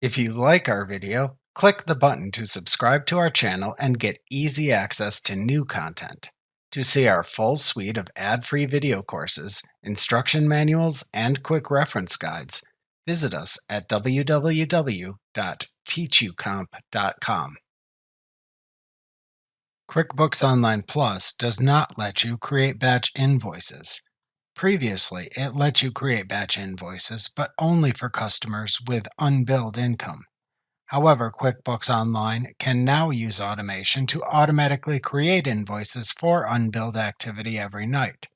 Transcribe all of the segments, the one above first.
If you like our video, click the button to subscribe to our channel and get easy access to new content. To see our full suite of ad-free video courses, instruction manuals, and quick reference guides, visit us at www.teachucomp.com. QuickBooks Online Plus does not let you create batch invoices. Previously, it let you create batch invoices, but only for customers with unbilled income. However, QuickBooks Online can now use automation to automatically create invoices for unbilled activity every night.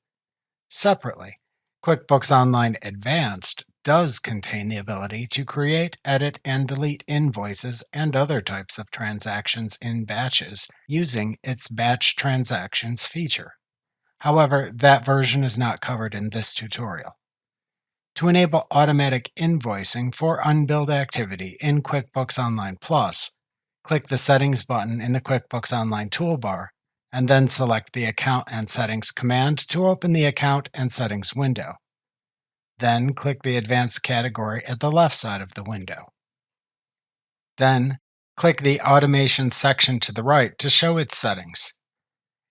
Separately, QuickBooks Online Advanced does contain the ability to create, edit, and delete invoices and other types of transactions in batches using its Batch Transactions feature. However, that version is not covered in this tutorial. To enable automatic invoicing for unbilled activity in QuickBooks Online Plus, click the Settings button in the QuickBooks Online toolbar, and then select the Account and Settings command to open the Account and Settings window. Then click the Advanced category at the left side of the window. Then, click the Automation section to the right to show its settings.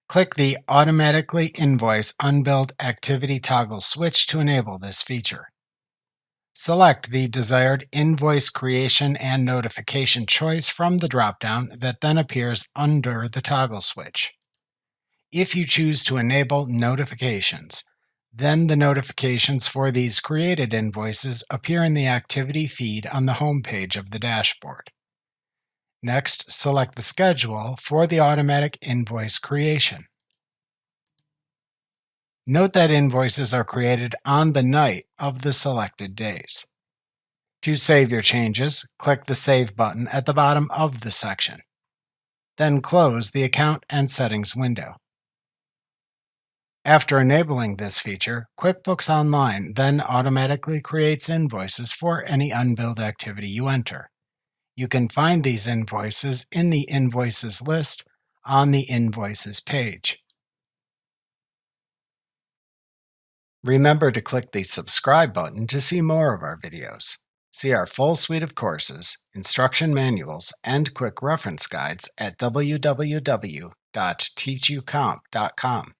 Click the Automatically Invoice Unbilled Activity toggle switch to enable this feature. Select the desired invoice creation and notification choice from the drop-down that then appears under the toggle switch. If you choose to enable notifications, then the notifications for these created invoices appear in the activity feed on the home page of the dashboard. Next, select the schedule for the automatic invoice creation. Note that invoices are created on the night of the selected days. To save your changes, click the Save button at the bottom of the section. Then close the Account and Settings window. After enabling this feature, QuickBooks Online then automatically creates invoices for any unbilled activity you enter. You can find these invoices in the Invoices list on the Invoices page. Remember to click the subscribe button to see more of our videos. See our full suite of courses, instruction manuals, and quick reference guides at www.teachucomp.com.